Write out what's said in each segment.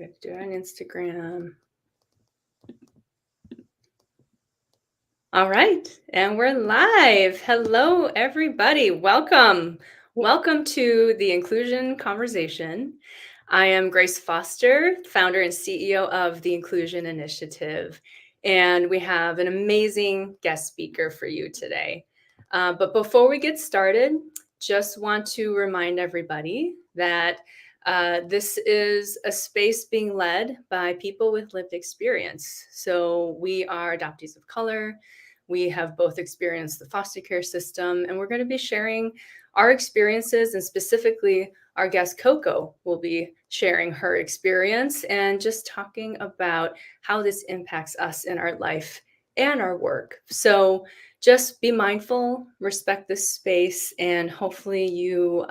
We have to do it on Instagram. All right, and we're live. Hello, everybody. Welcome. Welcome to the Inclusion Conversation. I am Grace Foster, founder and CEO of the Inclusion Initiative, and we have an amazing guest speaker for you today. But before we get started, just want to remind everybody that this is a space being led by people with lived experience. So we are adoptees of color. We have both experienced the foster care system, and we're going to be sharing our experiences, and specifically our guest Koko will be sharing her experience and just talking about how this impacts us in our life and our work. So just be mindful, respect this space, and hopefully you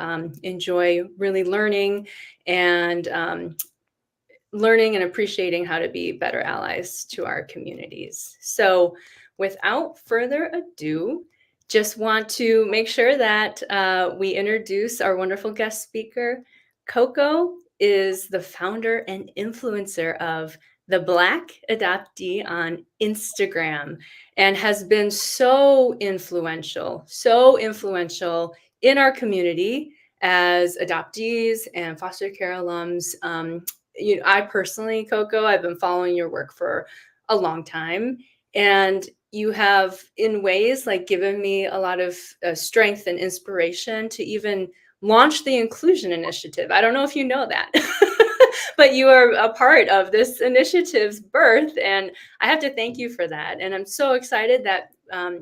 enjoy really learning and appreciating how to be better allies to our communities. So without further ado, just want to make sure that we introduce our wonderful guest speaker. Koko is the founder and influencer of the BlackAdoptea on Instagram and has been so influential in our community as adoptees and foster care alums. I personally, Koko, I've been following your work for a long time, and you have, in ways, like given me a lot of strength and inspiration to even launch the Inclusion Initiative. I don't know if you know that, but you are a part of this initiative's birth, and I have to thank you for that. And I'm so excited that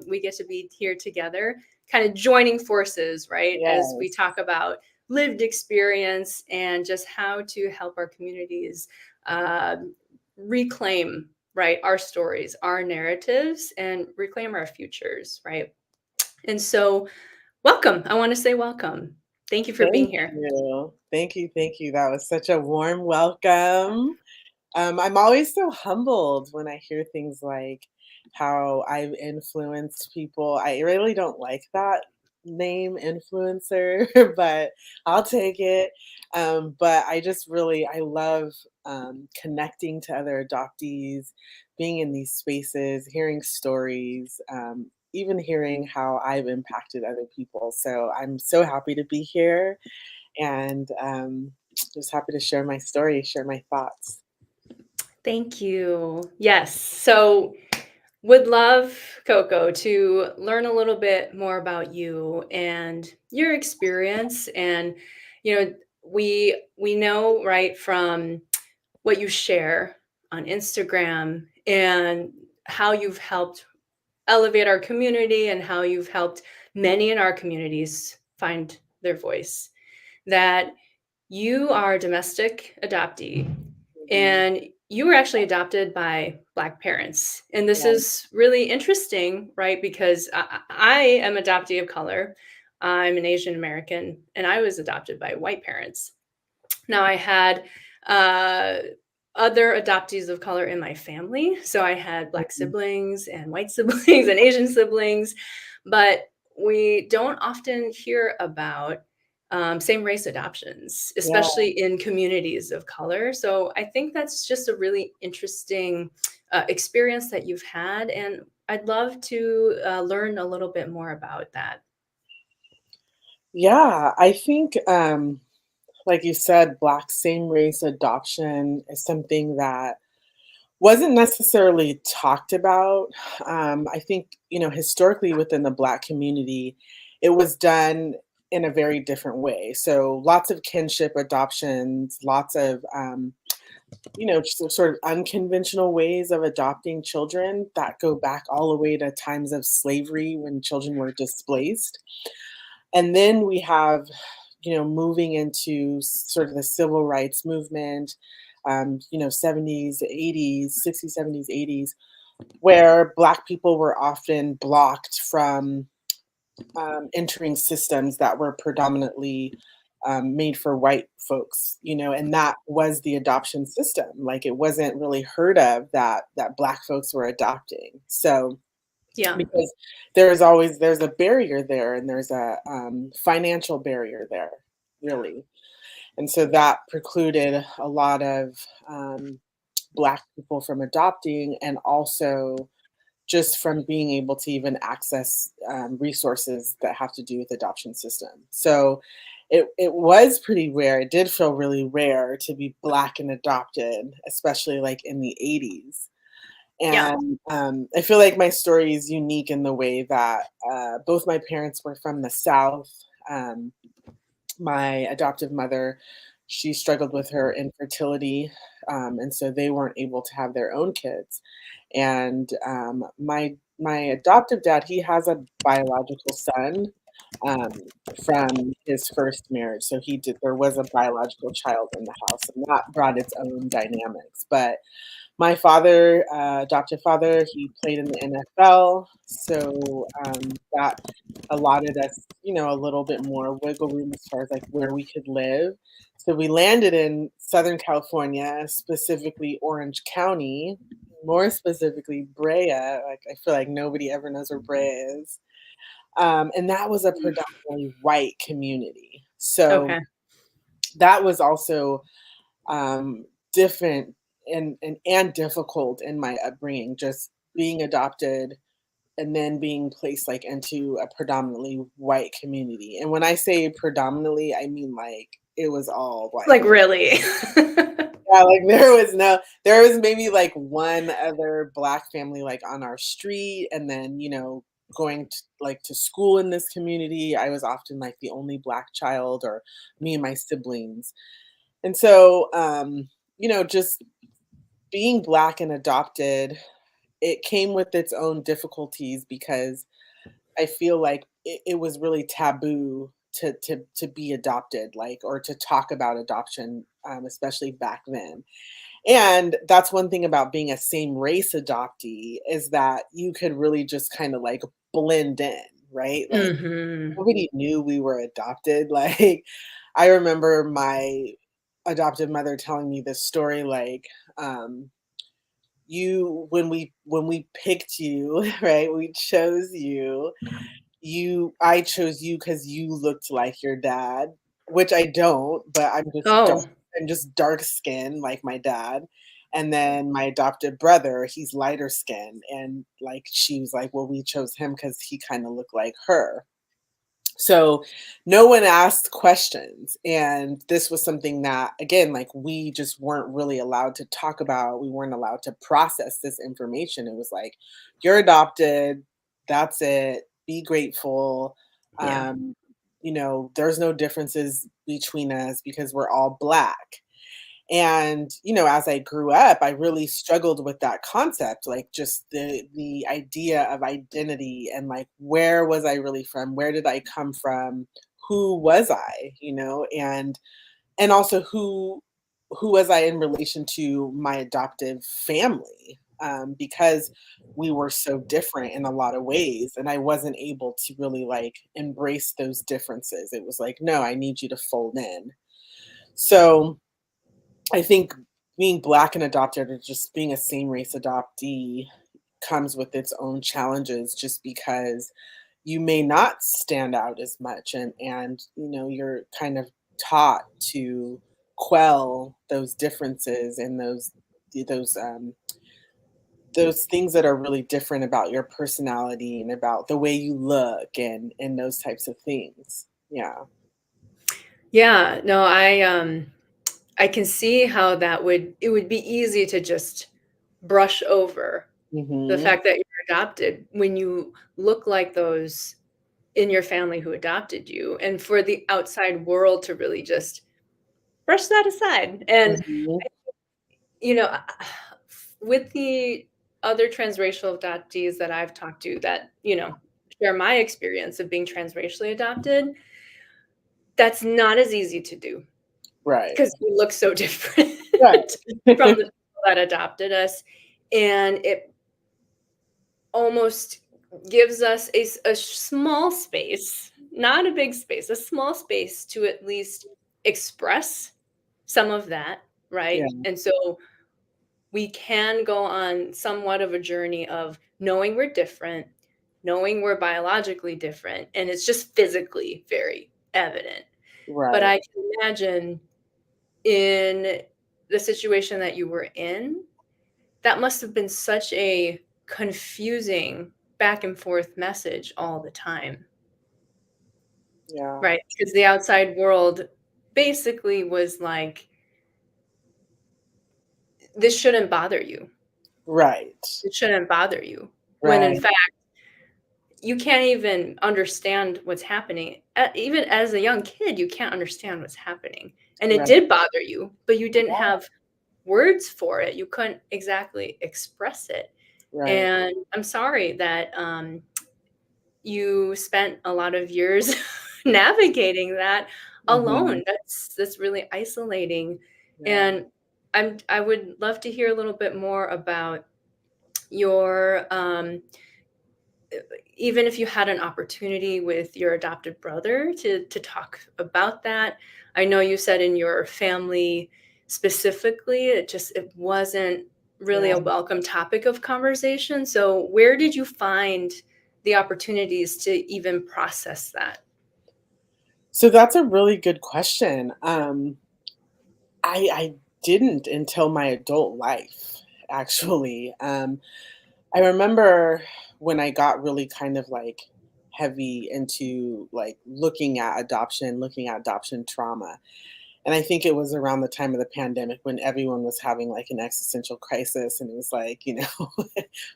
we get to be here together, kind of joining forces, right? Yes. As we talk about lived experience and just how to help our communities reclaim, right, our stories, our narratives, and reclaim our futures, right? And so welcome. I want to say welcome. Thank you for being Thank here. you. Thank you. Thank you. That was such a warm welcome. I'm always so humbled when I hear things like how I've influenced people. I really don't like that name influencer, but I'll take it. But I love connecting to other adoptees, being in these spaces, hearing stories, even hearing how I've impacted other people. So I'm so happy to be here and just happy to share my story, share my thoughts. Thank you. Yes. So would love, Koko, to learn a little bit more about you and your experience. And, you know, we know, right, from what you share on Instagram and how you've helped elevate our community and how you've helped many in our communities find their voice, that you are a domestic adoptee Mhm. and you were actually adopted by Black parents. And this Yeah. is really interesting, right? Because I am adoptee of color. I'm an Asian American, and I was adopted by white parents. Now, I had uh, other adoptees of color in my family. So I had Black Mhm. siblings and white siblings and Asian siblings, but we don't often hear about same race adoptions, Yeah. especially in communities of color. So I think that's just a really interesting experience that you've had. And I'd love to learn a little bit more about that. Yeah, I think, like you said, Black same race adoption is something that wasn't necessarily talked about. I think, historically within the Black community, it was done in a very different way. So lots of kinship adoptions, lots of, sort of unconventional ways of adopting children that go back all the way to times of slavery when children were displaced. And then we have, moving into sort of the civil rights movement, 70s, 80s, 60s, 70s, 80s, where Black people were often blocked from entering systems that were predominantly made for white folks, and that was the adoption system. Like it wasn't really heard of that Black folks were adopting. So Yeah. because there's a barrier there, and there's a financial barrier there, really. And so that precluded a lot of Black people from adopting, and also just from being able to even access resources that have to do with adoption system. So it was pretty rare. It did feel really rare to be Black and adopted, especially like in the 80s. Yeah. And I feel like my story is unique in the way that both my parents were from the South. Um, my adoptive mother, she struggled with her infertility, and so they weren't able to have their own kids. And my adoptive dad, he has a biological son from his first marriage. So he did. There was a biological child in the house, and that brought its own dynamics. But my father, adoptive father, he played in the NFL, so that allotted us, a little bit more wiggle room as far as like where we could live. So we landed in Southern California, specifically Orange County, more specifically Brea. Like I feel like nobody ever knows where Brea is, and that was a predominantly white community. So Okay. that was also different and difficult in my upbringing, just being adopted and then being placed like into a predominantly white community. And when I say predominantly, I mean like it was all white. Like, really? Yeah, like there was maybe like one other Black family like on our street, and then going to like to school in this community, I was often like the only Black child, or me and my siblings. And so just being Black and adopted, it came with its own difficulties because I feel like it was really taboo to be adopted, like, or to talk about adoption, especially back then. And that's one thing about being a same race adoptee, is that you could really just kind of like blend in, right? Like Mhm. nobody knew we were adopted. Like I remember my adoptive mother telling me this story, like, um, you when we picked you, right? We chose you. I chose you because you looked like your dad, which I don't, but Oh. I'm just dark skinned like my dad. And then my adopted brother, he's lighter skinned. And like she was like, well, we chose him because he kind of looked like her. So no one asked questions. And this was something that, again, like we just weren't really allowed to talk about. We weren't allowed to process this information. It was like, you're adopted. That's it. Be grateful. Yeah. Um, there's no differences between us because we're all Black. And as I grew up, I really struggled with that concept, like just the idea of identity, and like where was I really from, where did I come from, who was I, and also who was I in relation to my adoptive family, because we were so different in a lot of ways, and I wasn't able to really like embrace those differences. It was like, no, I need you to fold in. So I think being Black and adopted, or just being a same race adoptee, comes with its own challenges, just because you may not stand out as much, and you're kind of taught to quell those differences, and those those things that are really different about your personality and about the way you look, and those types of things. Yeah. Yeah, no, I can see how it would be easy to just brush over the Mhm. fact that you're adopted when you look like those in your family who adopted you, and for the outside world to really just brush that aside. And, Mhm. you know, with the other transracial adoptees that I've talked to that, share my experience of being transracially adopted, that's not as easy to do Right. because we look so different Right. from the people that adopted us, and it almost gives us a small space, not a big space, a small space to at least express some of that, Yeah. right? And so we can go on somewhat of a journey of knowing we're different, knowing we're biologically different, and it's just physically very evident. But Right. I can imagine in the situation that you were in, that must have been such a confusing back and forth message all the time, Yeah. right? Because the outside world basically was like, this shouldn't bother you. Right. It shouldn't bother you. When in Right. fact, you can't even understand what's happening. Even as a young kid, you can't understand what's happening. And it Right. did bother you, but you didn't have words for it. You couldn't exactly express it. Right. And I'm sorry that you spent a lot of years navigating that Mhm. alone. That's really isolating. Yeah. And I would love to hear a little bit more about your even if you had an opportunity with your adopted brother to talk about that. I know you said in your family specifically, it wasn't really Yeah. a welcome topic of conversation. So where did you find the opportunities to even process that? So that's a really good question. I didn't until my adult life, actually. I remember when I got really kind of like heavy into like looking at adoption trauma. And I think it was around the time of the pandemic when everyone was having like an existential crisis and it was like,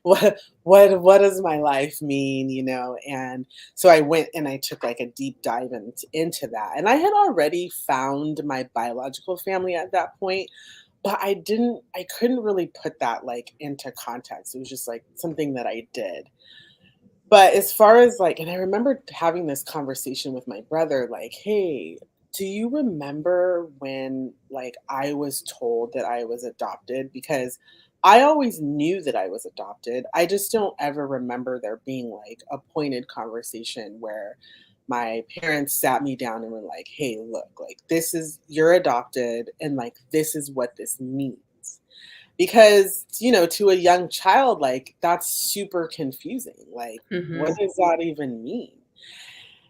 what does my life mean, And so I went and I took like a deep dive into that. And I had already found my biological family at that point, but I couldn't really put that like into context. It was just like something that I did. But as far as like and I remember having this conversation with my brother, like, "Hey, do you remember when, like, I was told that I was adopted?" Because I always knew that I was adopted. I just don't ever remember there being, like, a pointed conversation where my parents sat me down and were like, "Hey, look, like, this is you're adopted, and, like, this is what this means." Because, to a young child, like, that's super confusing. Like, what Mhm. does that even mean?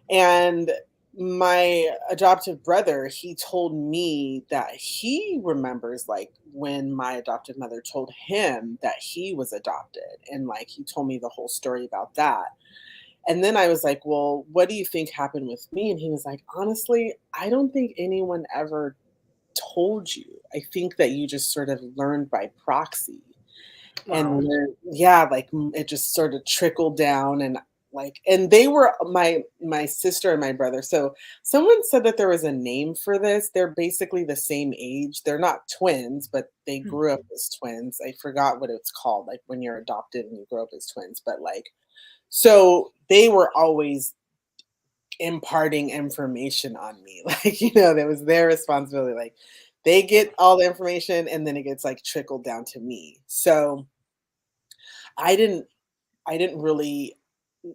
And my adoptive brother, he told me that he remembers, like, when my adopted mother told him that he was adopted, and, like, he told me the whole story about that. And then I was like, "Well, what do you think happened with me?" And he was like, "Honestly, I don't think anyone ever told you. I think that you just sort of learned by proxy." And Wow. yeah, like, it just sort of trickled down and, like and they were my sister and my brother. So, someone said that there was a name for this. They're basically the same age. They're not twins, but they Mm. grew up as twins. I forgot what it's called, like, when you're adopted and you grow up as twins, but, like so they were always imparting information on me. Like, that was their responsibility. Like, they get all the information and then it gets, like, trickled down to me. So, I didn't I didn't really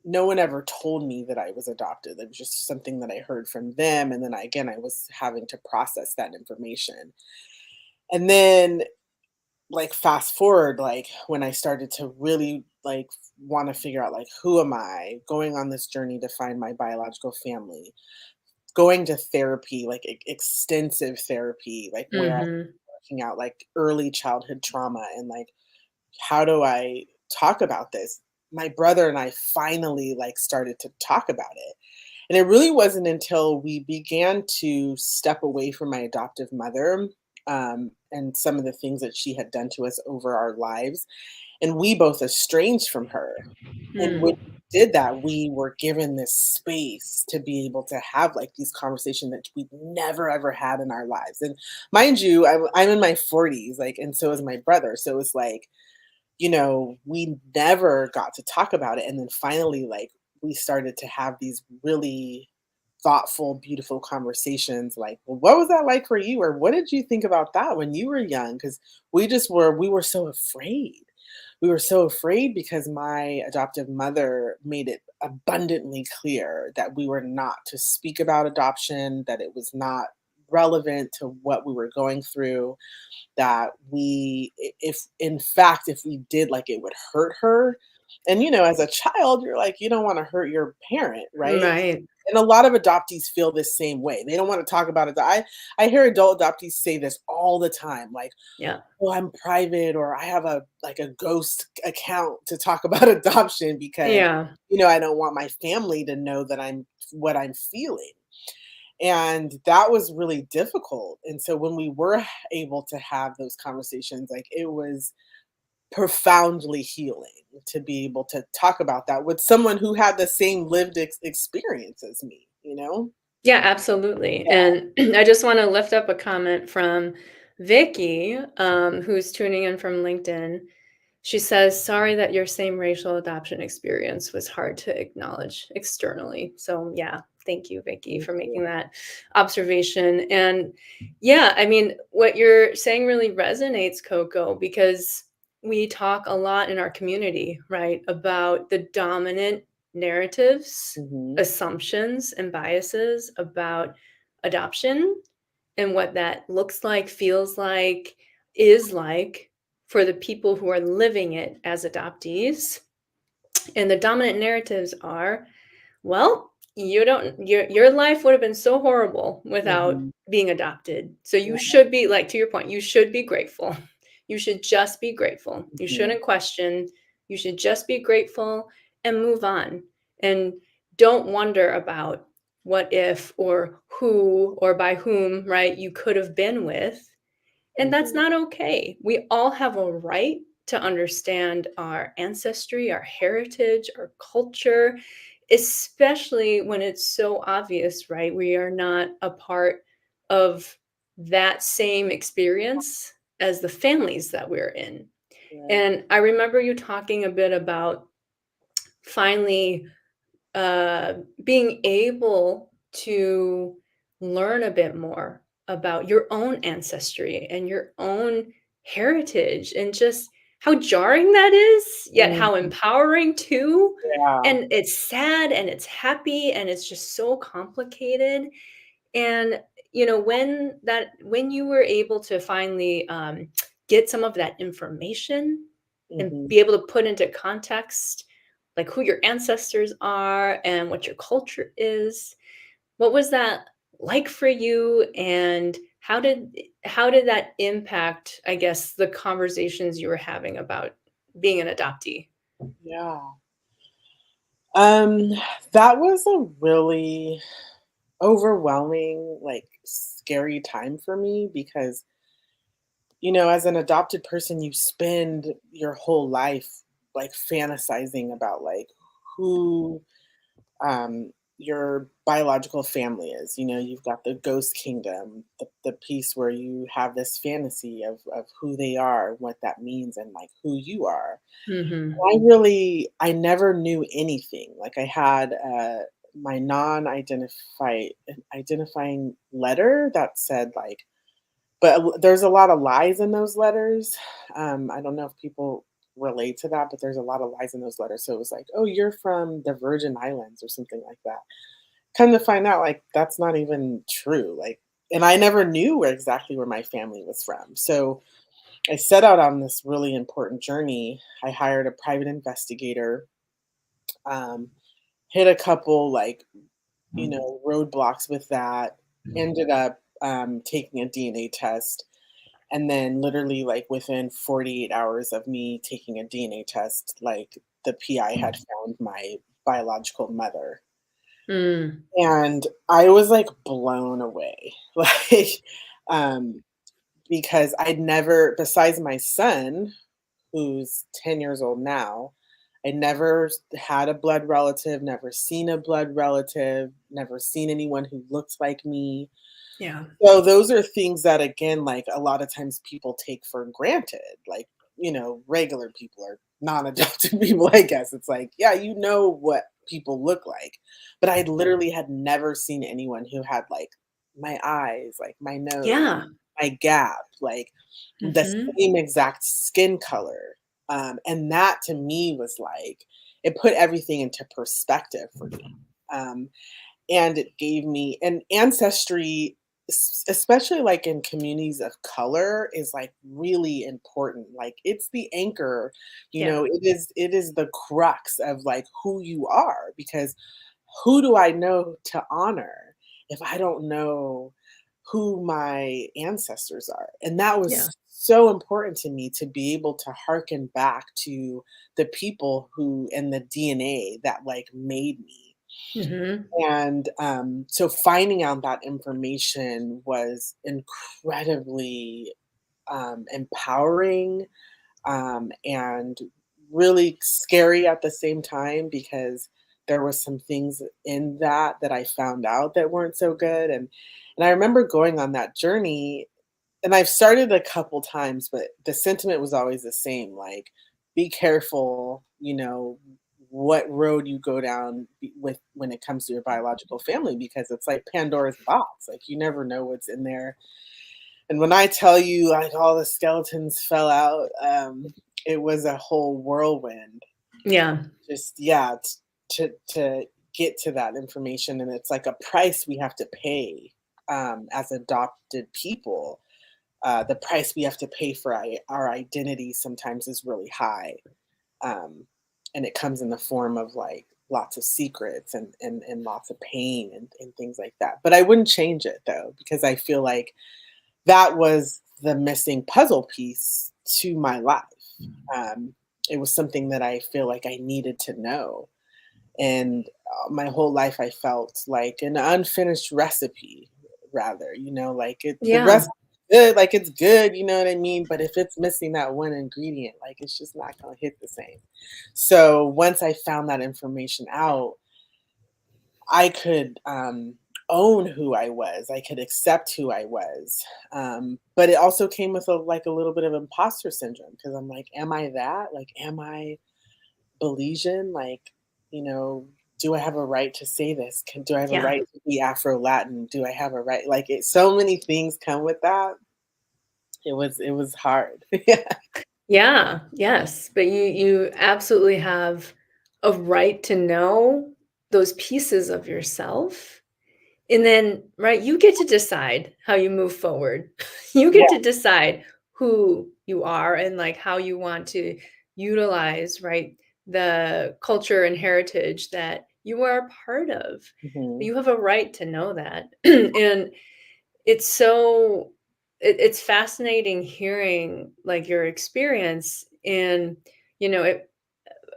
no one ever told me that I was adopted. It was just something that I heard from them, and then I was having to process that information. And then, like, fast forward, like, when I started to really, like, wanna figure out, like, who am I? Going on this journey to find my biological family, going to therapy, like, extensive therapy, like, where I'm Mhm. working out, like, early childhood trauma and, like, how do I talk about this? My brother and I finally like started to talk about it. And it really wasn't until we began to step away from my adoptive mother and some of the things that she had done to us over our lives. And we both estranged from her. And when Mm. we did that, we were given this space to be able to have like these conversations that we never ever had in our lives. And mind you, I'm in my 40s, like, and so is my brother. So it's like, we never got to talk about it. And then finally, like, we started to have these really thoughtful, beautiful conversations like, well, what was that like for you? Or what did you think about that when you were young? Because we were so afraid. We were so afraid because my adoptive mother made it abundantly clear that we were not to speak about adoption, that it was not relevant to what we were going through, that if in fact if we did, like, it would hurt her. And as a child you're like, you don't want to hurt your parent, right? Right. And a lot of adoptees feel the same way. They don't wanna talk about it. I hear adult adoptees say this all the time, like, Yeah. "Oh, I'm private," or "I have a like a ghost account to talk about adoption because, Yeah. I don't want my family to know that I'm what I'm feeling." And that was really difficult. And so when we were able to have those conversations, like, it was profoundly healing to be able to talk about that with someone who had the same lived experience as me, you know? Yeah, absolutely. And I just want to lift up a comment from Vicky, who's tuning in from LinkedIn. She says, sorry that your same racial adoption experience was hard to acknowledge externally. So, yeah, thank you, Vicky, Thank for you. making that observation. And yeah, I mean, what you're saying really resonates, Coco, because we talk a lot in our community, right, about the dominant narratives, Mhm, assumptions, and biases about adoption and what that looks like, feels like, is like for the people who are living it as adoptees. And the dominant narratives are, well, you don't your life would have been so horrible without mhm, being adopted. So you yeah, should be like to your point, you should be grateful. You should just be grateful. You mhm, shouldn't question. You should just be grateful and move on. And don't wonder about what if or who or by whom, right, you could have been with, and that's mhm, not okay. We all have a right to understand our ancestry, our heritage, our culture, especially when it's so obvious, right? We are not a part of that same experience as the families that we're in. right, And I remember you talking a bit about finally uh, being able to learn a bit more about your own ancestry and your own heritage and just how jarring that is, yet how mhm, empowering too. yeah, And it's sad and it's happy and it's just so complicated. And when you were able to finally get some of that information and mhm, be able to put into context like who your ancestors are and what your culture is, what was that like for you? And how did that impact, I guess, the conversations you were having about being an adoptee? yeah. Um, that was a really overwhelming, like, scary time for me because, as an adopted person, you spend your whole life, like, fantasizing about, like, who, your biological family is. You've got the ghost kingdom, the piece where you have this fantasy of who they are, what that means, and, like, who you are. Mhm. I never knew anything. Like, I had, my identifying letter that said, like, but there's a lot of lies in those letters. I don't know if people relate to that, but there's a lot of lies in those letters. So it was like, "Oh, you're from the Virgin Islands," or something like that. Come to find out, like, that's not even true. Like, and I never knew where my family was from. So I set out on this really important journey. I hired a private investigator, um, hit a couple, like, roadblocks with that, ended up taking a DNA test. And then, literally, like, within 48 hours of me taking a DNA test, like, the PI had found my biological mother. Mm. And I was, like, blown away. Like, um, because I'd never, besides my son, who's 10 years old now, I never had a blood relative, never seen a blood relative, never seen anyone who looked like me. Yeah. So those are things that, again, like, a lot of times people take for granted. Like, regular people or non-adopted people, I guess. It's like, yeah, you know what people look like. But I literally had never seen anyone who had, like, my eyes, like my nose, Yeah. my gap, like the Mhm. same exact skin color. And that, to me, was like, it put everything into perspective for me. Um, and it gave me an ancestry, especially, like, in communities of color, is, like, really important. Like, it's the anchor, Yeah. it is the crux of, like, who you are, because who do I know to honor if I don't know who my ancestors are? And that Yeah. was so important to me to be able to hearken back to the people who and the DNA that like made me. Mhm. And so finding out that information was incredibly empowering, and really scary at the same time because there was some things in that I found out that weren't so good. And I remember going on that journey, and I've started a couple times, but the sentiment was always the same, like, be careful, what road you go down with when it comes to your biological family, because it's like Pandora's box. Like, you never know what's in there. And when I tell you, like, all the skeletons fell out, it was a whole whirlwind. Yeah. Just, yeah, to get to that information, and it's like a price we have to pay, as adopted people. The price we have to pay for our identity sometimes is really high, um, and it comes in the form of like lots of secrets and lots of pain and things like that. But I wouldn't change it though, because I feel like that was the missing puzzle piece to my life. Um, it was something that I feel like I needed to know. And my whole life, I felt like an unfinished recipe, rather, like the Yeah. recipe good, like it's good, you know what I mean? But if it's missing that one ingredient, like it's just not going to hit the same. So once I found that information out, I could own who I was. I could accept who I was. But it also came with a little bit of imposter syndrome, because I'm like, am I that? Like, am I Belizean? Like, you know, do I have a right to say this? Do I have a Yeah. right to be Afro Latin? Do I have a right? Like, so many things come with that. It was hard. Yeah. Yeah, yes, but you absolutely have a right to know those pieces of yourself, and then, right, you get to decide how you move forward. You get Yeah. to decide who you are and, like, how you want to utilize, right, the culture and heritage that you are a part of. Hmm. You have a right to know that, and it's so it's fascinating hearing, like, your experience, and, it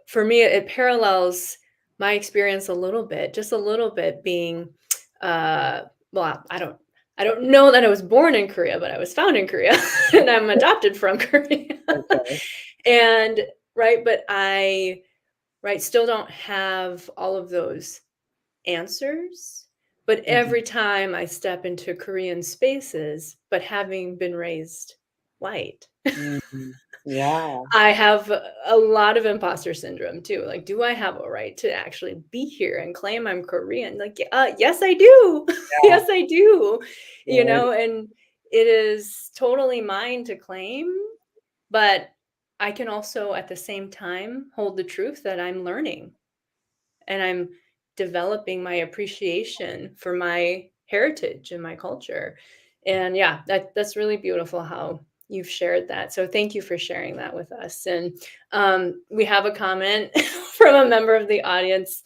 for me, it parallels my experience a little bit, just a little bit being, uh well, I don't know that I was born in Korea, but I was found in Korea, and I'm adopted from Korea. Okay. And right, but right, still don't have all of those answers, but Hmm. every time I step into Korean spaces, but having been raised white, Hmm. Yeah. I have a lot of imposter syndrome too. Like, do I have a right to actually be here and claim I'm Korean? Like, yes, I do. Yeah. Yes, I do. Right. And it is totally mine to claim, but I can also at the same time hold the truth that I'm learning and I'm developing my appreciation for my heritage and my culture. And yeah, that's really beautiful how you've shared that. So thank you for sharing that with us. And we have a comment from a member of the audience.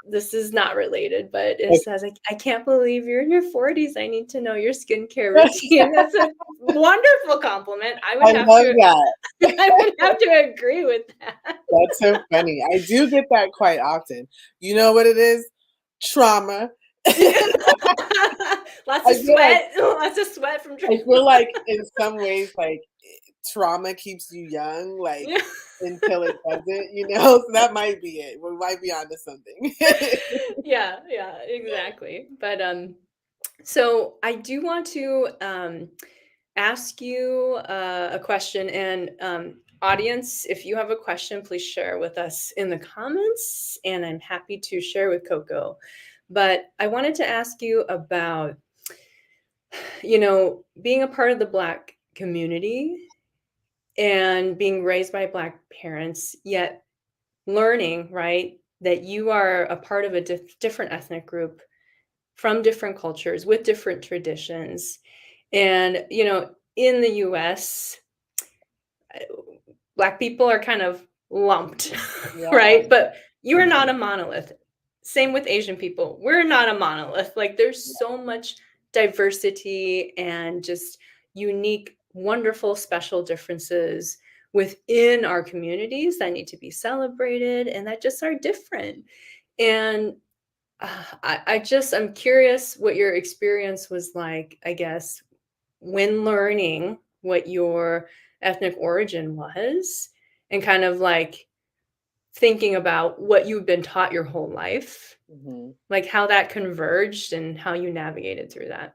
This is not related, but it says, I can't believe you're in your 40s. I need to know your skincare routine. That's a wonderful compliment. I would I have love to that. I would have to agree with that. That's so funny. I do get that quite often. You know what it is? Trauma. Yeah. I Lots of feel like sweat, lots of sweat from I drinking. feel like in some ways, like, trauma keeps you young, like, Yeah. until it doesn't, you know? So that might be it. We might be onto something. Yeah, yeah, exactly. But, so I do want to, ask you, a question, and, audience, if you have a question, please share with us in the comments, and I'm happy to share with Coco. But I wanted to ask you about, being a part of the Black community and being raised by Black parents, yet learning, right, that you are a part of a different ethnic group from different cultures with different traditions. And, in the US, uh, Black people are kind of lumped, Yeah. right? But you are not Mhm. a monolith. same with Asian people. We're not a monolith. Like there's so much diversity and just unique, wonderful, special differences within our communities that need to be celebrated and that just are different. And I'm curious what your experience was like, I guess, when learning what your ethnic origin was and kind of like thinking about what you've been taught your whole life, Mhm. like how that converged and how you navigated through that.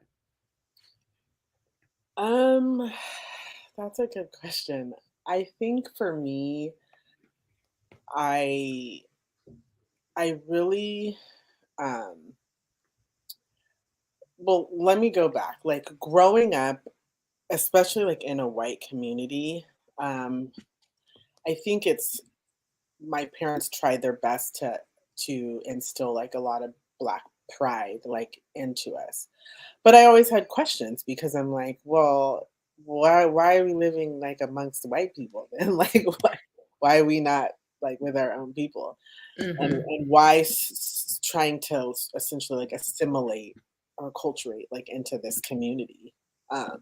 Um, that's a good question. I think for me, I I really um well, let me go back. Like growing up, especially like in a white community, um, I think it's my parents tried their best to instill like a lot of black pride like into us. But I always had questions because I'm like, well, why are we living like amongst white people then? Like why are we not like with our own people? Mhm. And why trying to essentially like assimilate or acculturate like into this community? Um,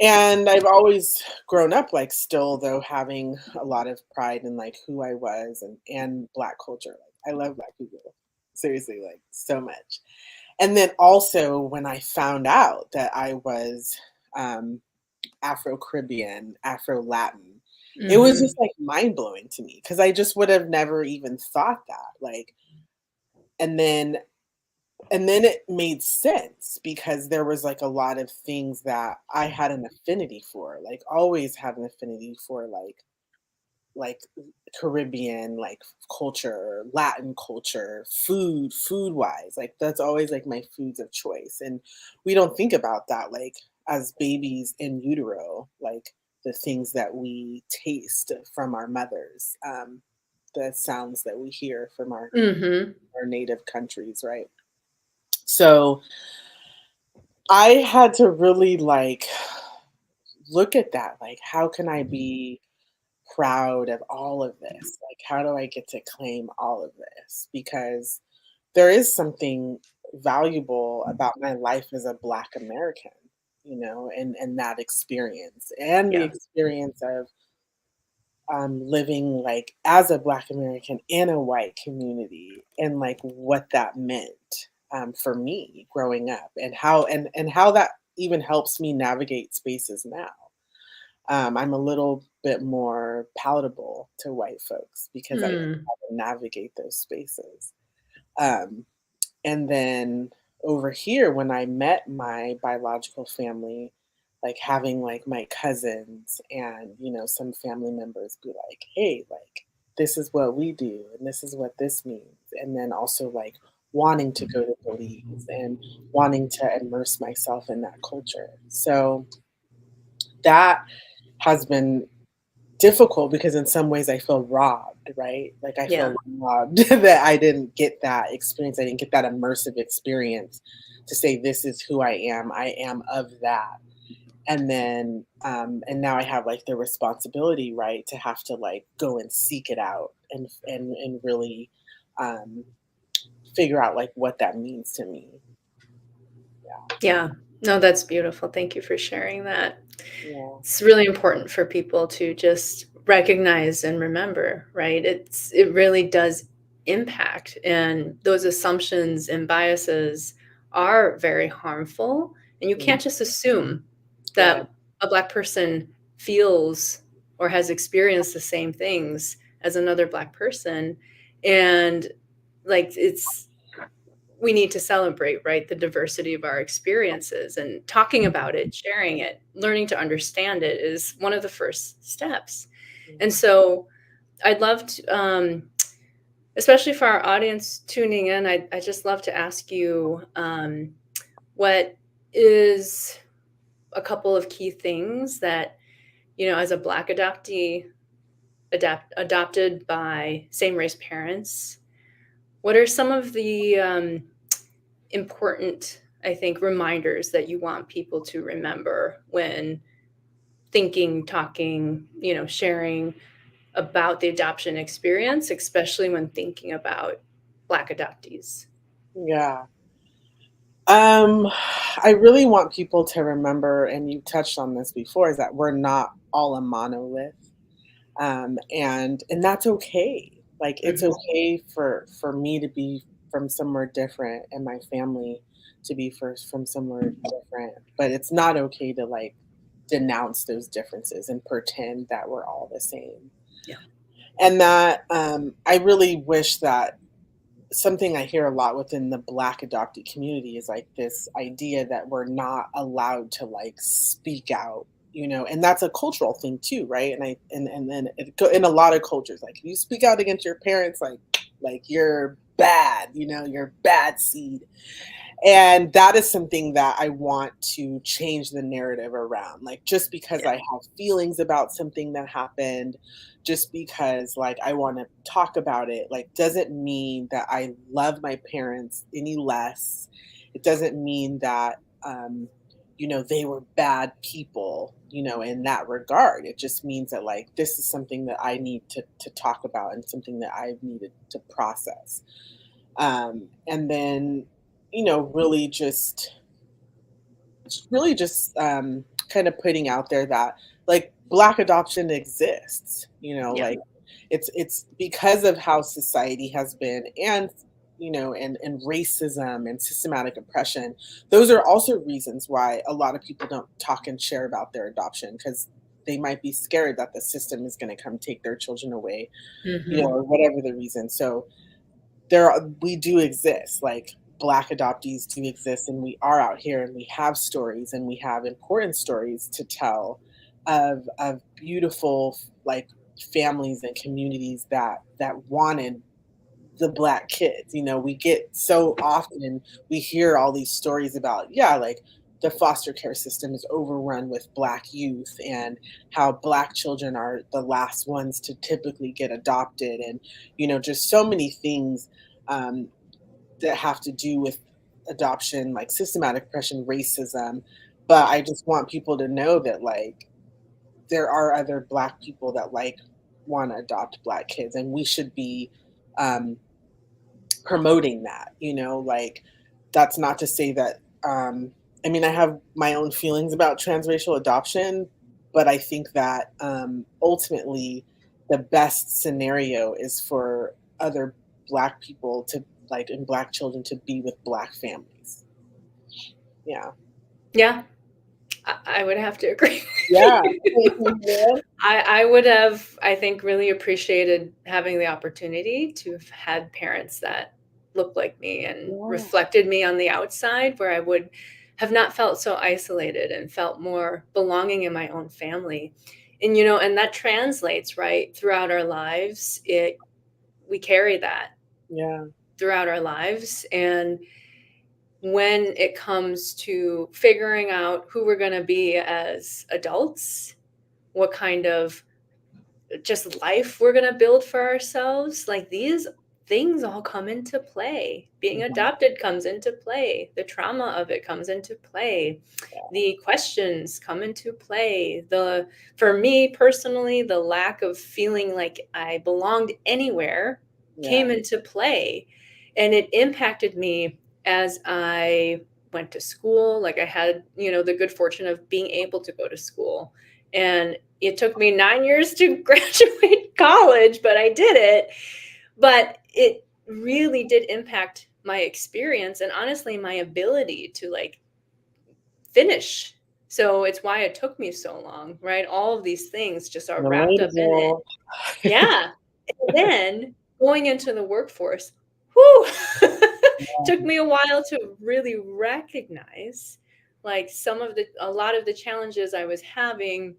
and I've always grown up like still though having a lot of pride in like who I was and black culture. Like I love black people. Seriously, like so much. And then also when I found out that I was um Afro Caribbean, Afro Latin, it was Mhm. just like mind blowing to me because I just would have never even thought that. Like and then and then it made sense because there was like a lot of things that I had an affinity for, like always had an affinity for like Caribbean like culture, Latin culture, food wise. Like that's always like my foods of choice. And we don't think about that like as babies in utero, like the things that we taste from our mothers, the sounds that we hear from Mhm. our native countries, right? So I had to really like look at that. Like, how can I be proud of all of this? Like, how do I get to claim all of this? Because there is something valuable about my life as a Black American, and that experience and the Yeah. experience of living like as a Black American in a white community and like what that meant for me growing up and how that even helps me navigate spaces now. I'm a little bit more palatable to white folks because I know Mm. how to navigate those spaces. Um, and then over here, when I met my biological family, like having like my cousins and, some family members be like, hey, like, this is what we do and this is what this means. And then also like wanting to go to Belize and wanting to immerse myself in that culture. So that has been difficult because in some ways I feel robbed, right? Like I feel Yeah. robbed that I didn't get that experience. I didn't get that immersive experience to say this is who I am. I am of that. And then and now I have like the responsibility, right, to have to like go and seek it out and really um figure out like what that means to me. Yeah. No, that's beautiful. Thank you for sharing that. Yeah. It's really important for people to just recognize and remember, right? It really does impact, and those assumptions and biases are very harmful, and you Mm, can't just assume right. that a Black person feels or has experienced the same things as another Black person, and like it's we need to celebrate, right, the diversity of our experiences, and talking about it, sharing it, learning to understand it is one of the first steps. And Mhm. so I'd love to, especially for our audience tuning in, I just love to ask you, what is a couple of key things that, as a Black adoptee, adopted by same race parents, what are some of the important, I think, reminders that you want people to remember when thinking, talking, sharing about the adoption experience, especially when thinking about Black adoptees? Yeah. Um, I really want people to remember, and you touched on this before, is that we're not all a monolith. And that's okay. Like it's Mhm. okay for me to be from somewhere different and my family to be first from somewhere different. But it's not okay to like denounce those differences and pretend that we're all the same. Yeah. And that I really wish that something I hear a lot within the Black adoptee community is like this idea that we're not allowed to like speak out, and that's a cultural thing too, right? And then in a lot of cultures, like if you speak out against your parents, like you're bad, you're bad seed. And that is something that I want to change the narrative around. Like, just because Yeah. I have feelings about something that happened, just because, like, I want to talk about it, like, doesn't mean that I love my parents any less. It doesn't mean that, they were bad people, in that regard. It just means that, like, this is something that I need to talk about and something that I've needed to process. And then, really just kind of putting out there that like Black adoption exists, Yeah. like it's because of how society has been, and and racism and systematic oppression. Those are also reasons why a lot of people don't talk and share about their adoption, because they might be scared that the system is going to come take their children away, Mhm. or whatever the reason. So we do exist, like Black adoptees do exist, and we are out here and we have stories, and we have important stories to tell of beautiful, like, families and communities that wanted the Black kids. We get so often, we hear all these stories about, yeah, like the foster care system is overrun with Black youth, and how Black children are the last ones to typically get adopted, and just so many things um, that have to do with adoption, like systematic oppression, racism. But I just want people to know that, like, there are other Black people that like want to adopt Black kids, and we should be um, promoting that. Like, that's not to say that I mean, I have my own feelings about transracial adoption, but I think that ultimately the best scenario is for other Black people to, like, and Black children to be with Black families. Yeah. Yeah. I would have to agree with Yeah. you. Yeah. I would have, I think, really appreciated having the opportunity to have had parents that looked like me and Yeah. reflected me on the outside, where I would have not felt so isolated and felt more belonging in my own family. And and that translates right throughout our lives. We carry that Yeah. throughout our lives, and when it comes to figuring out who we're going to be as adults, what kind of just life we're going to build for ourselves, like these things all come into play. Being Yeah. adopted comes into play. The trauma of it comes into play. The questions come into play. For me personally, the lack of feeling like I belonged anywhere Yeah. came into play. And it impacted me as I went to school. Like I had, the good fortune of being able to go to school. And it took me 9 years to graduate college, but I did it. But it really did impact my experience and honestly my ability to like finish. So it's why it took me so long, right? All of these things just are wrapped up in it. Relatable. Yeah. And then going into the workforce, whew, took me a while to really recognize like a lot of the challenges I was having,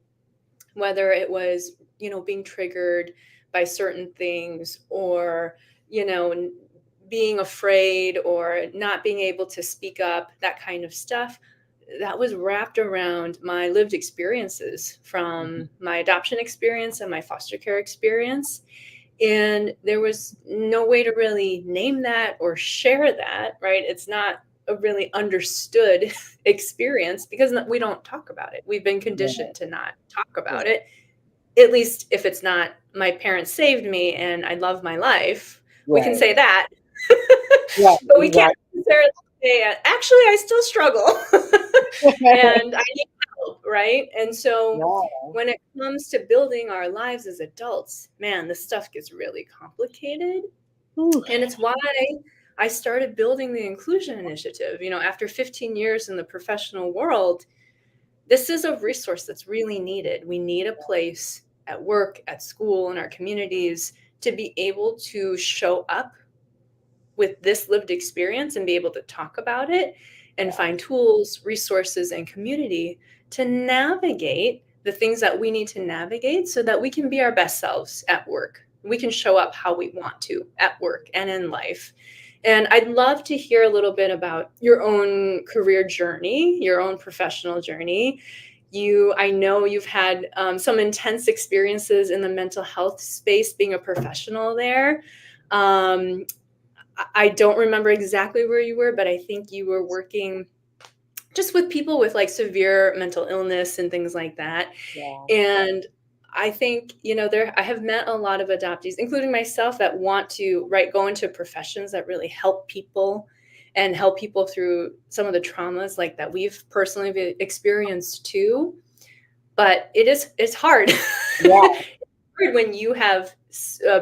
whether it was being triggered by certain things, or being afraid or not being able to speak up, that kind of stuff, that was wrapped around my lived experiences from my adoption experience and my foster care experience. And there was no way to really name that or share that, right? It's not a really understood experience because we don't talk about it. We've been Yeah. conditioned to not talk Yeah. about it, at least if it's not my parents saved me and I love my life. We can Right. say that. Yeah, But we can't exactly. necessarily say, actually, I still struggle and I need help, right? And so Yeah. when it comes to building our lives as adults, man, this stuff gets really complicated. Whew. And it's why I started building the inclusion initiative. After 15 years in the professional world, this is a resource that's really needed. We need a place at work, at school, in our communities to be able to show up with this lived experience and be able to talk about it and find tools, resources, and community to navigate the things that we need to navigate so that we can be our best selves at work. We can show up how we want to at work and in life. And I'd love to hear a little bit about your own career journey, your own professional journey. I know you've had some intense experiences in the mental health space being a professional there. Um, I don't remember exactly where you were, but I think you were working just with people with like severe mental illness and things like that. Yeah. And I think, I have met a lot of adoptees, including myself, that want to, right, go into professions that really help people and help people through some of the traumas like that we've personally experienced too. But it's hard. Yeah. When you have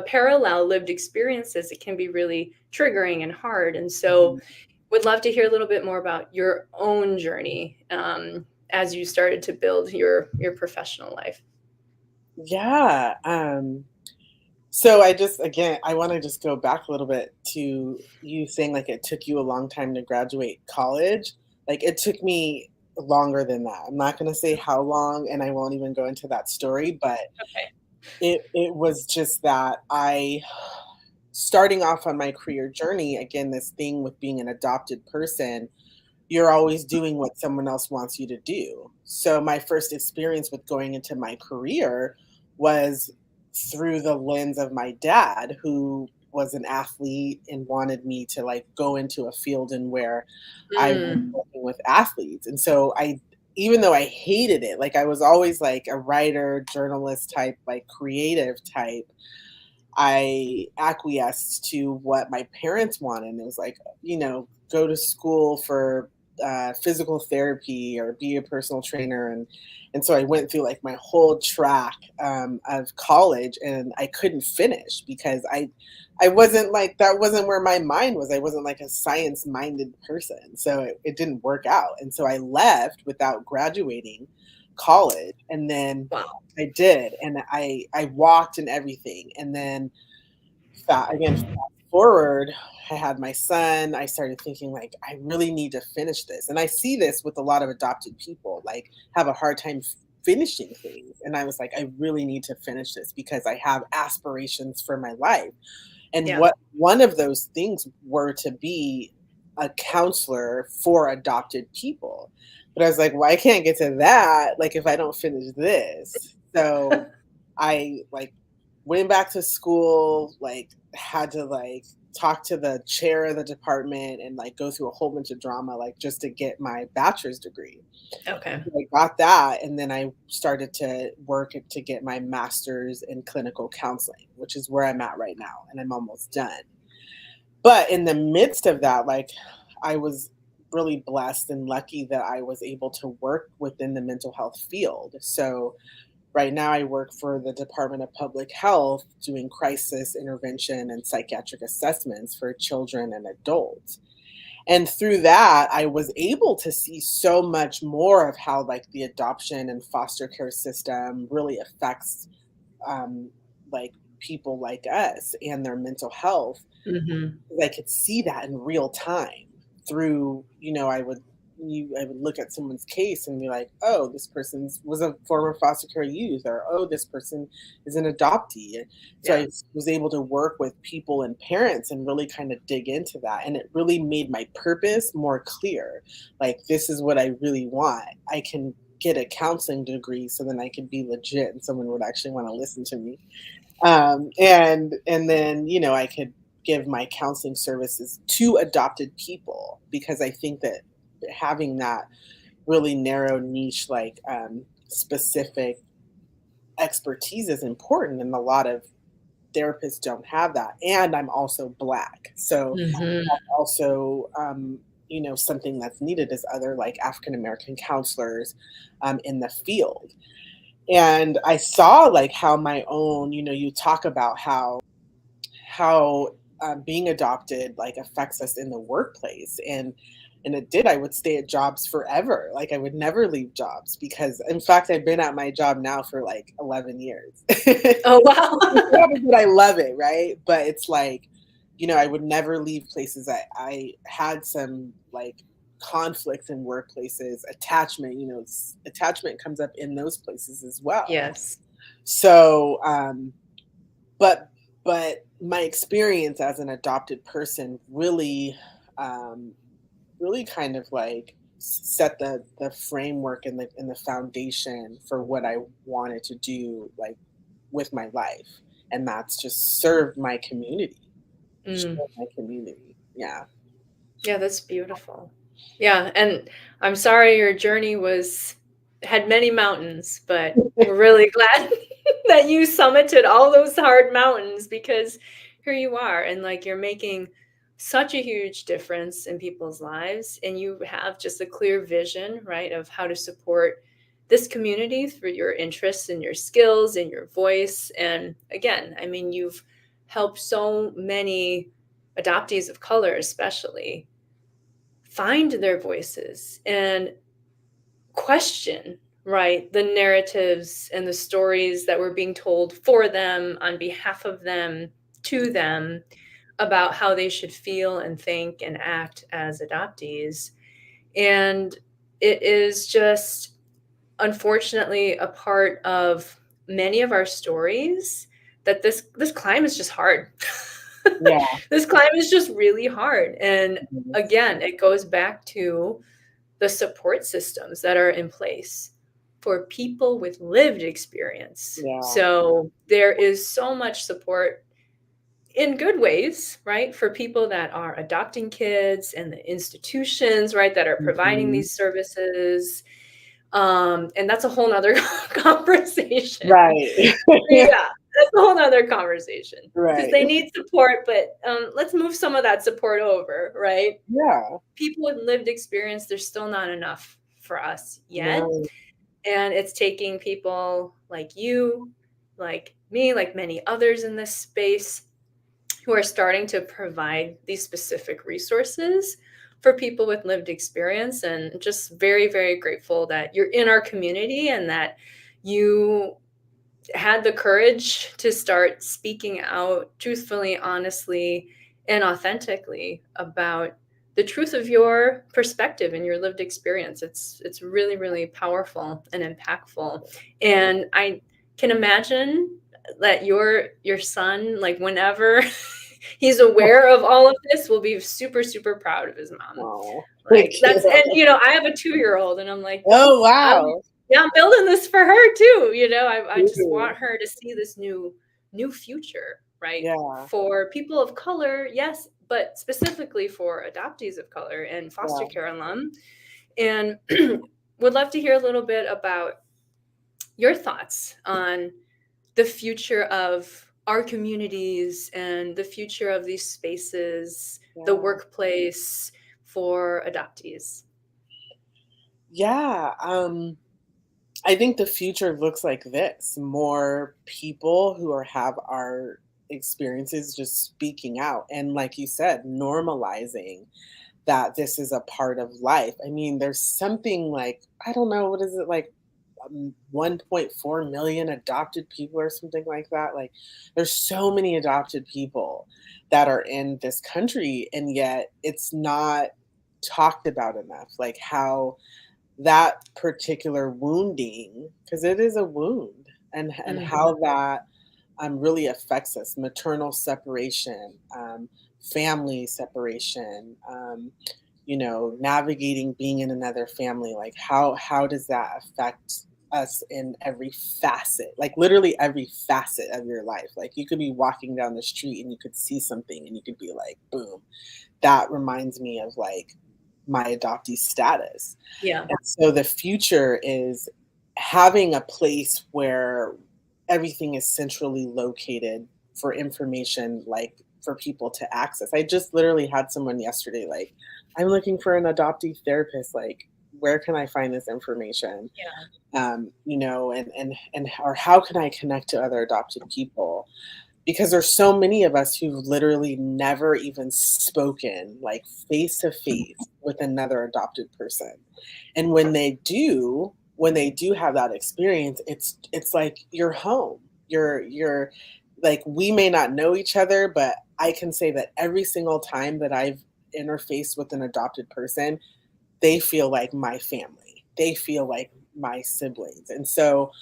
parallel lived experiences, it can be really triggering and hard. And so Mhm. would love to hear a little bit more about your own journey as you started to build your professional life. Yeah. So I want to just go back a little bit to you saying like it took you a long time to graduate college. Like it took me longer than that. I'm not going to say how long, and I won't even go into that story, but Okay. it was just that I starting off on my career journey, again, this thing with being an adopted person, you're always doing what someone else wants you to do. So my first experience with going into my career was through the lens of my dad, who was an athlete and wanted me to like go into a field in where I was Mm, working with athletes. And so even though I hated it, like I was always like a writer, journalist type, like creative type, I acquiesced to what my parents wanted. And it was like, go to school for physical therapy or be a personal trainer. And so I went through like my whole track of college, and I couldn't finish because I wasn't like, that wasn't where my mind was. I wasn't like a science minded person. So it didn't work out. And so I left without graduating college. And then wow. I did, and I walked and everything, and then fast forward, I had my son. I started thinking like, I really need to finish this, and I see this with a lot of adopted people, like have a hard time finishing things, and I was like, I really need to finish this because I have aspirations for my life, and Yeah. what one of those things were to be a counselor for adopted people. But I was like, well, I can't get to that, like, if I don't finish this. So I like went back to school, like had to like talk to the chair of the department and like go through a whole bunch of drama, like just to get my bachelor's degree. Okay. I got that, and then I started to work to get my master's in clinical counseling, which is where I'm at right now, and I'm almost done. But in the midst of that, like I was really blessed and lucky that I was able to work within the mental health field. So right now I work for the Department of Public Health doing crisis intervention and psychiatric assessments for children and adults. And through that, I was able to see so much more of how like the adoption and foster care system really affects um, like people like us and their mental health. Hmm. I could see that in real time through, I would look at someone's case and be like, oh, this person's was a former foster care youth, or oh, this person is an adoptee. So Yeah. I was able to work with people and parents and really kind of dig into that. And it really made my purpose more clear. Like, this is what I really want. I can get a counseling degree so then I can be legit and someone would actually want to listen to me. And then I could give my counseling services to adopted people, because I think that having that really narrow niche, like specific expertise, is important in a lot of therapists don't have that, and I'm also Black, so Mhm. also, something that's needed is other like African American counselors in the field. And I saw like how my own, you talk about how being adopted like affects us in the workplace, and it did. I would stay at jobs forever. Like I would never leave jobs because, in fact, I've been at my job now for like 11 years. Oh, wow. But I love it, right? But it's like, I would never leave places. I had some like conflict in workplaces, attachment, attachment comes up in those places as well. Yes. So, but my experience as an adopted person um, really kind of like set the framework and the foundation for what I wanted to do like with my life, and that's just serve my community. Mm. Serve my community. Yeah. Yeah, that's beautiful. Yeah, and I'm sorry your journey had many mountains, but we're really glad that you summited all those hard mountains because here you are and like you're making such a huge difference in people's lives and you have just a clear vision, right, of how to support this community through your interests and your skills and your voice. And again, I mean, you've helped so many adoptees of color especially find their voices and question, right, the narratives and the stories that were being told for them, on behalf of them, to them, about how they should feel and think and act as adoptees. And it is just unfortunately a part of many of our stories that this climb is just hard. Yeah. This climb is just really hard. And Mhm. again, it goes back to the support systems that are in place for people with lived experience. Yeah. So there is so much support in good ways, right? For people that are adopting kids and the institutions, right, that are providing Mhm. these services. And that's a whole nother conversation. Right. Yeah, that's a whole nother conversation because Right. they need support, but let's move some of that support over, right? Yeah. People with lived experience, there's still not enough for us yet. No. And it's taking people like you, like me, like many others in this space who are starting to provide these specific resources for people with lived experience. And just very, very grateful that you're in our community and that you had the courage to start speaking out truthfully, honestly, and authentically about the truth of your perspective and your lived experience. It's really, really powerful and impactful. And I can imagine that your son, like whenever he's aware of all of this, will be super, super proud of his mom. Oh, thank Like that's you. and I have a 2-year-old and I'm like, Oh, I'm wow. yeah, I'm building this for her too. I just Ooh. want her to see this new future, right? Yeah. For people of color, yes, but specifically for adoptees of color and foster Yeah. care alum. And would love to hear a little bit about your thoughts on the future of our communities and the future of these spaces, the Yeah. workplace for adoptees. Yeah. I think the future looks like this: more people who have our experiences just speaking out. And like you said, normalizing that this is a part of life. I mean, there's something like, I don't know, what is it like? 1.4 million adopted people or something like that. Like, there's so many adopted people that are in this country, and yet it's not talked about enough. Like, how that particular wounding, because it is a wound, and Mhm. how that really affects us: maternal separation, family separation, navigating being in another family. Like, how does that affect us in every facet, like literally every facet of your life? Like, you could be walking down the street and you could see something and you could be like, boom, that reminds me of like my adoptee status. Yeah. And so the future is having a place where everything is centrally located for information, like for people to access. I just literally had someone yesterday like, I'm looking for an adoptee therapist. Like, where can I find this information? Yeah. You know, and or how can I connect to other adopted people? Because there's so many of us who've literally never even spoken like face to face with another adopted person. And when they do have that experience, it's like you're home. You're like, we may not know each other, but I can say that every single time that I've interfaced with an adopted person, they feel like my family. They feel like my siblings. And so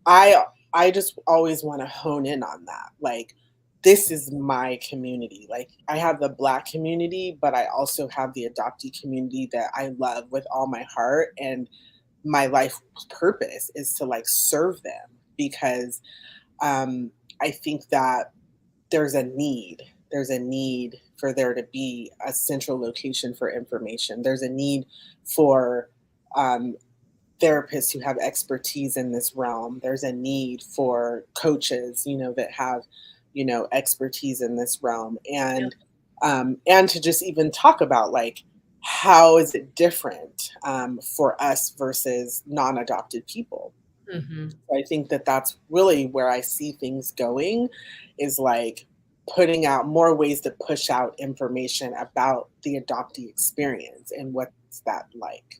I I just always wanna hone in on that, like, this is my community, like, I have the Black community, but I also have the adoptee community that I love with all my heart, and my life purpose is to, like, serve them because, um, I think that there's a need for there to be a central location for information. There's a need for, um, therapists who have expertise in this realm. There's a need for coaches, you know, that have, you know, expertise in this realm, Yeah. and to just even talk about like how is it different for us versus non-adopted people. Mhm. I think that that's really where I see things going, is like putting out more ways to push out information about the adoptee experience and what's that like.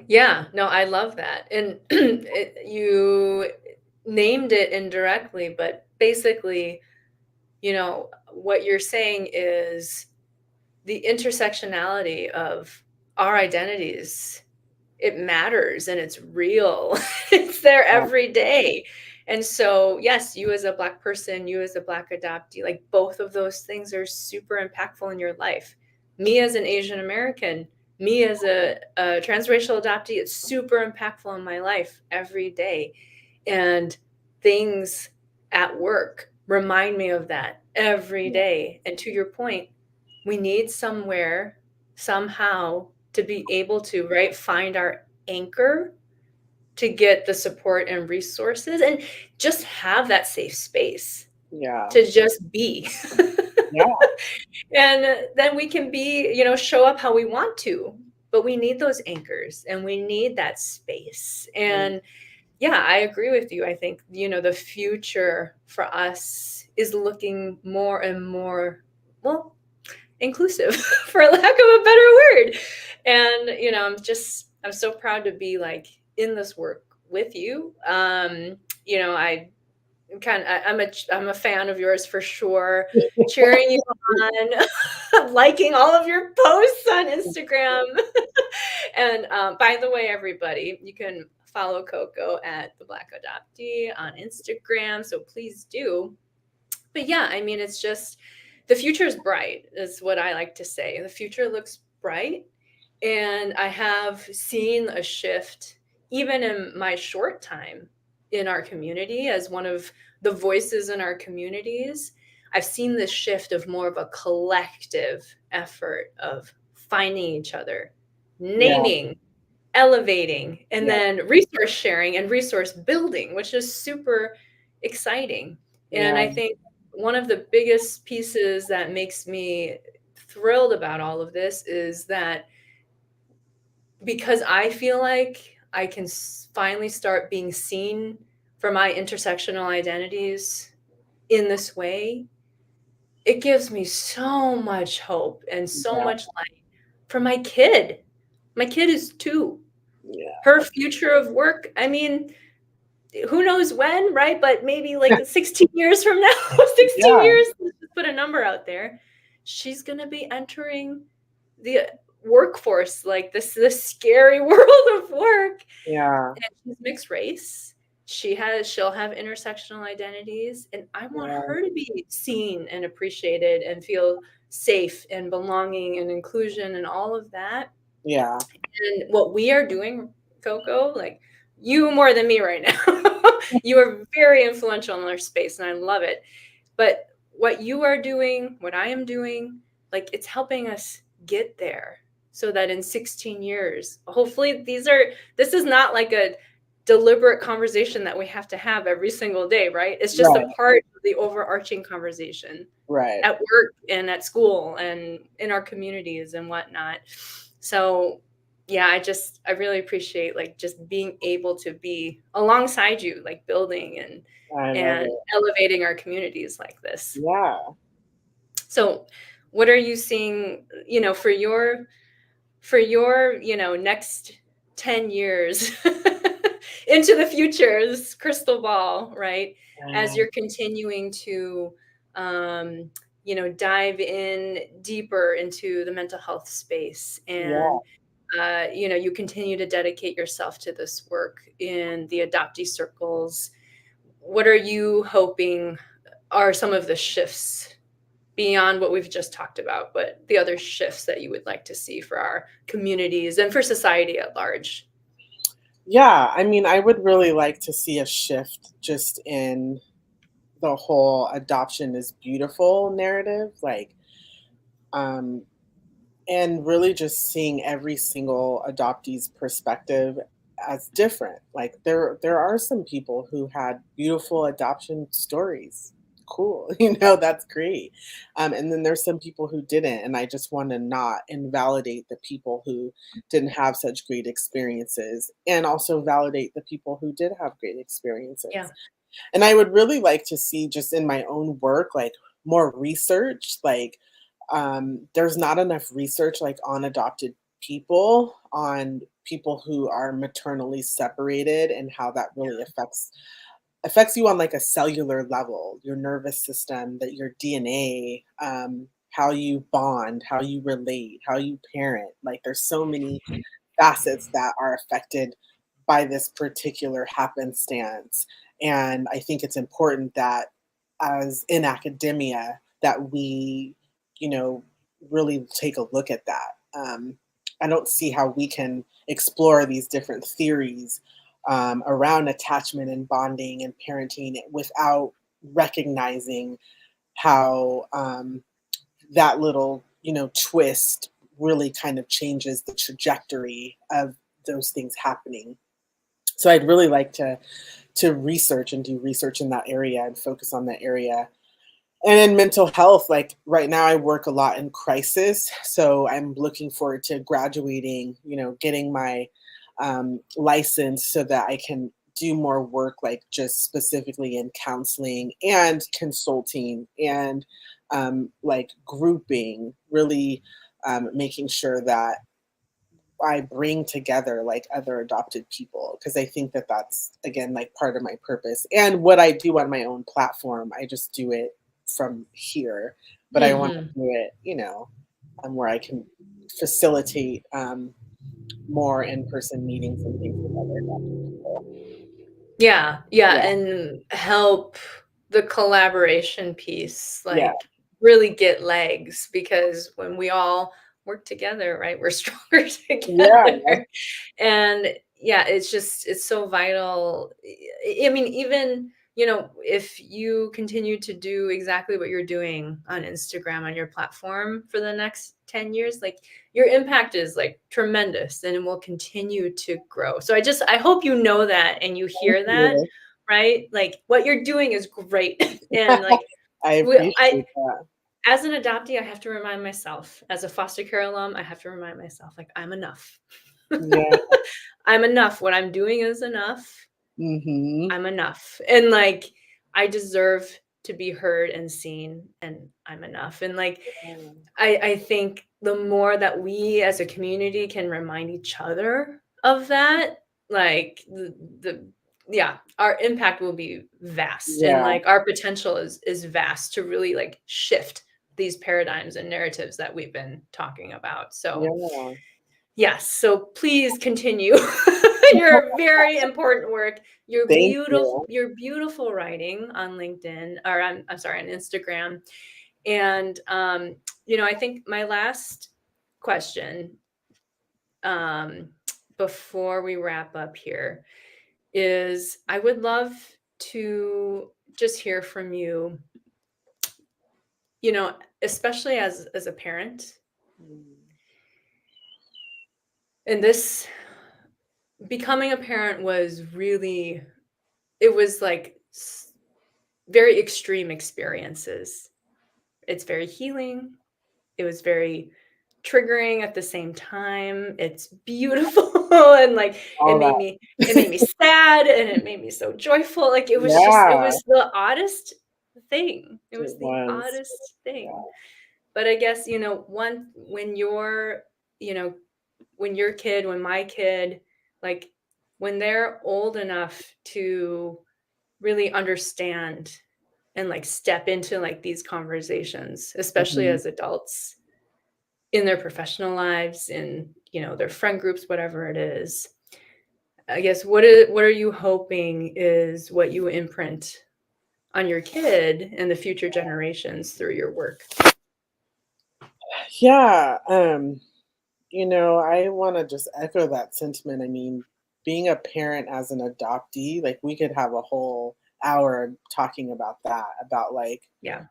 Yeah, no, I love that. And you named it indirectly, but basically, what you're saying is the intersectionality of our identities. It matters and it's real. It's there Yeah, every day. And so, yes, you as a Black person, you as a Black adoptee, like both of those things are super impactful in your life. Me as an Asian American, me as a transracial adoptee, it's super impactful in my life every day. And things at work remind me of that every yeah, day. And to your point, we need somewhere, somehow, to be able to, right, find our anchor to get the support and resources and just have that safe space yeah, to just be. yeah. And then we can be, show up how we want to. But we need those anchors and we need that space. Mm, And yeah, I agree with you. I think, the future for us is looking more and more, well, inclusive, for lack of a better word. And I'm so proud to be like in this work with you. I I'm a fan of yours for sure, cheering you on, liking all of your posts on Instagram. And by the way, everybody, you can follow Coco at the Black Adoptee on Instagram, so please do. But yeah, I mean, it's just the future is bright, is what I like to say. The future looks bright. And I have seen a shift even in my short time in our community as one of the voices in our communities. I've seen this shift of more of a collective effort of finding each other, yeah, naming, elevating, and yeah, then resource sharing and resource building, which is super exciting. And yeah, I think one of the biggest pieces that makes me thrilled about all of this is that because I feel like I can finally start being seen for my intersectional identities in this way, it gives me so much hope and so yeah, much light for my kid. My kid is 2. yeah, Her future of work, I mean, who knows when, right? But maybe like 16 years from now, 16 yeah, years, let's just put a number out there. She's going to be entering the workforce, like this scary world of work. yeah, And she's mixed race. She'll have intersectional identities, and I want yeah, her to be seen and appreciated and feel safe and belonging and inclusion and all of that. yeah, And what we are doing, Coco, like you more than me right now, you are very influential in our space, and I love it. But what you are doing, what I am doing, like it's helping us get there so that in 16 years, hopefully this is not like a deliberate conversation that we have to have every single day, right? It's just a Right, part of the overarching conversation right. at work and at school and in our communities and whatnot. So yeah, I really appreciate like just being able to be alongside you, like building I love and it. elevating our communities like this. Yeah. So what are you seeing, for your, next 10 years into the future, this crystal ball, right? As Um, you're continuing to, um, dive in deeper into the mental health space yeah. and, you continue to dedicate yourself to this work in the adoptee circles. What are you hoping are some of the shifts beyond what we've just talked about, but the other shifts that you would like to see for our communities and for society at large? Yeah, I mean, I would really like to see a shift just in the whole adoption is beautiful narrative, like, um, and really just seeing every single adoptee's perspective as different. Like there are some people who had beautiful adoption stories. Cool, that's great. And then there's some people who didn't, and I just want to not invalidate the people who didn't have such great experiences, and also validate the people who did have great Yeah. experiences. And I would really like to see just in my own work, like more research. Like, there's not enough research like on adopted people, on people who are maternally separated and how that really affects you on like a cellular level, your nervous system, that your DNA, how you bond, how you relate, how you parent. Like there's so many facets that are affected by this particular happenstance. And I think it's important that as in academia that we, you know, really take a look at that. I don't see how we can explore these different theories around attachment and bonding and parenting without recognizing how that little, twist really kind of changes the trajectory of those things happening. So I'd really like to research and do research in that area and focus on that area. And in mental health, like right now I work a lot in crisis, so I'm looking forward to graduating, getting my license so that I can do more work like just specifically in counseling and consulting and like grouping, really making sure that I bring together like other adopted people, because I think that that's again like part of my purpose and what I do on my own platform. I just do it from here, but I want to Mhm. do it, where I can facilitate more in-person meetings and things with other adopted people. Yeah, yeah, Yeah, and help the collaboration piece, yeah, like, really get legs because when we all work together, right, we're stronger yeah, together. And yeah, it's so vital. I mean, even, if you continue to do exactly what you're doing on Instagram, on your platform for the next 10 years, like your impact is like tremendous and it will continue to grow. So I hope you know that and you thank hear that, you. right? Like what you're doing is great. And like I I appreciate that. as an adoptee, I have to remind myself, as a foster care alum, I have to remind myself, like, I'm enough. Yeah. I'm enough. What I'm doing is enough. Mhm. I'm enough. And like, I deserve to be heard and seen, and I'm enough. And like, Yeah. I think the more that we as a community can remind each other of that, like yeah, our impact will be vast and Yeah. like our potential is vast to really like shift these paradigms and narratives that we've been talking about. So Yeah. yes, so please continue your very important work, Thank you. your beautiful writing on LinkedIn or I'm sorry, on Instagram. And I think my last question um before we wrap up here is I would love to just hear from you, especially as a parent. Mm. And this becoming a parent was really, it was like very extreme experiences. It's very healing. It was very triggering at the same time. It's beautiful and like All that. it made me sad and it made me so joyful. Like it Yeah, was the oddest thing. It it was the was. oddest Yeah. thing. But I guess, one when you're, you know, when my kid, like when they're old enough to really understand and like step into like these conversations, especially Mhm. as adults in their professional lives, in, their friend groups, whatever it is. I guess what are you hoping is what you imprint on your kid and the future generations through your work? Yeah, I wanna just echo that sentiment. I mean, being a parent as an adoptee, like, we could have a whole hour talking about that, about, like, Yeah.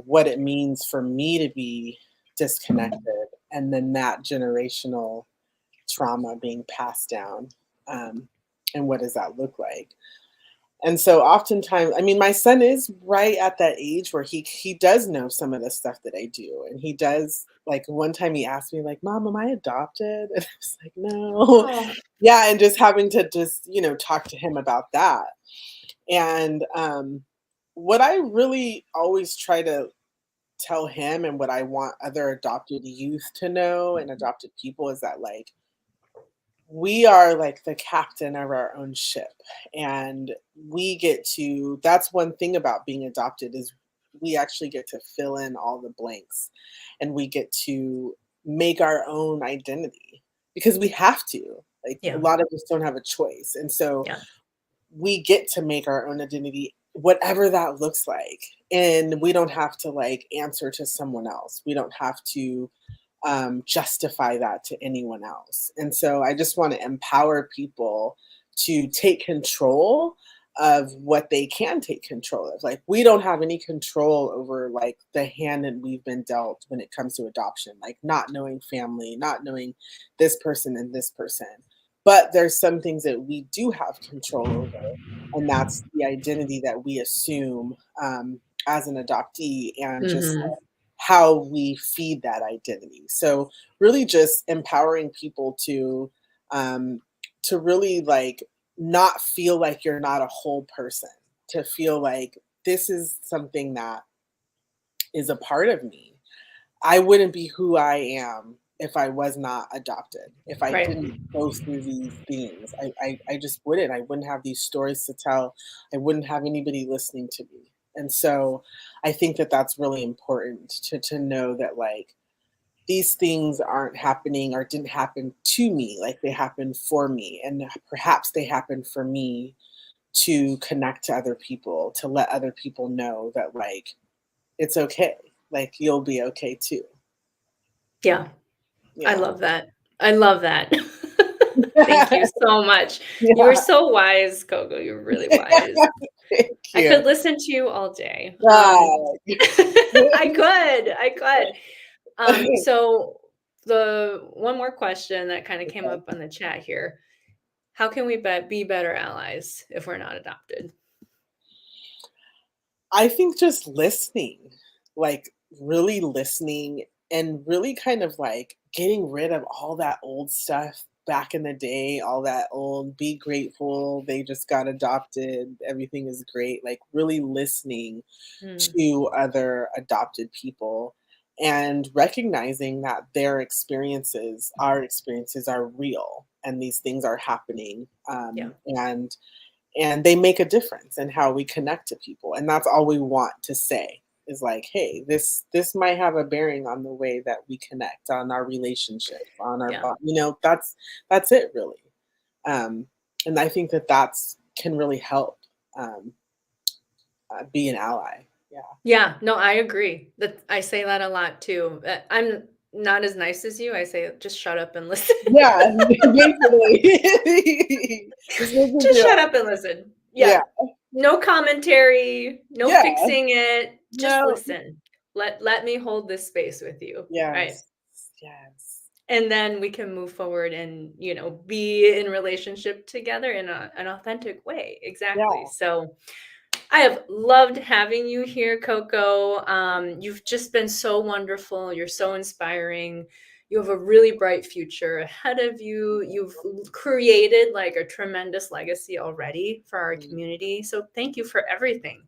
what it means for me to be disconnected, and then that generational trauma being passed down, um, and what does that look like? And so oftentimes, I mean, my son is right at that age where he does know some of the stuff that I do, and he does, like, one time he asked me like, "Mom, am I adopted?" And I was like, "No." Oh, Yeah, and just having to just, talk to him about that. And, what I really always try to tell him, and what I want other adopted youth to know and adopted people, is that, like, we are like the captain of our own ship, and we get to that's one thing about being adopted, is we actually get to fill in all the blanks, and we get to make our own identity, because we have to. Like, a yeah. lot of us don't have a choice, and so Yeah. we get to make our own identity, whatever that looks like, and we don't have to, like, answer to someone else. We don't have to justify that to anyone else. And so I just want to empower people to take control of what they can take control of. Like, we don't have any control over, like, the hand that we've been dealt when it comes to adoption, like not knowing family, not knowing this person and this person. But there's some things that we do have control over, and that's the identity that we assume, as an adoptee, and just Hmm. how we feed that identity. So really just empowering people to really, like, not feel like you're not a whole person, to feel like this is something that is a part of me. I wouldn't be who I am if I was not adopted, if I Right. didn't go through these things. I just wouldn't. I wouldn't have these stories to tell. I wouldn't have anybody listening to me. And so I think that that's really important to know that, like, these things aren't happening or didn't happen to me, like, they happened for me. And perhaps they happened for me to connect to other people, to let other people know that, like, it's okay. Like, you'll be okay too. Yeah. I Yeah. love that. I love that. Thank you so much. You are Yeah. so wise, Koko. You're really wise. Thank I you. could listen to you all day. Wow. I could. So the one more question that kind of came Okay. up on the chat here. How can we be better allies if we're not adopted? I think just listening, like, really listening, and really kind of, like, getting rid of all that old stuff back in the day, all that old "be grateful, they just got adopted, everything is great," like, really listening Mm, to other adopted people, and recognizing that their experiences, our experiences, are real, and these things are happening, yeah. and they make a difference in how we connect to people. And that's all we want to say, is like, hey, this might have a bearing on the way that we connect, on our relationships, on our Yeah. that's it, really. um and I think that that's can really help, um be an ally. Yeah. Yeah, no, I agree. That I say that a lot too. I'm not as nice as you. I say, just shut up and listen. Yeah. Basically. Just listen Just to shut us. up and listen. Yeah. Yeah. No commentary, no Yeah. fixing it. Just No. listen. Let me hold this space with you. Right. Yes. Yes. And then we can move forward and, be in relationship together in an authentic way. Exactly. Yeah. So I have loved having you here, Coco. You've just been so wonderful. You're so inspiring. You have a really bright future ahead of you. You've created like a tremendous legacy already for our Mm. community. So thank you for everything.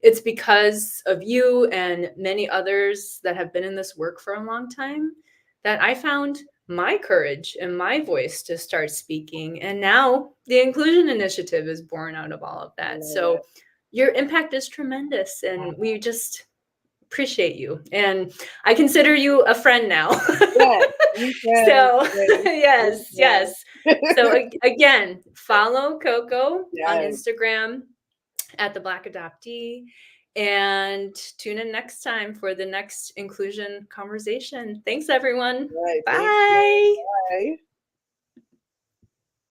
It's because of you and many others that have been in this work for a long time that I found my courage and my voice to start speaking. And now the Inclusion Initiative is born out of all of I that. love it. So your impact is tremendous, and Yeah. we just appreciate you. And I consider you a friend now. Yes, me too. So, Yes, me yes, too. yes. So, again, follow Coco on Yes, Instagram at the BlackAdoptea, and tune in next time for the next inclusion conversation. Thanks, everyone. right, thank you. Bye. Bye.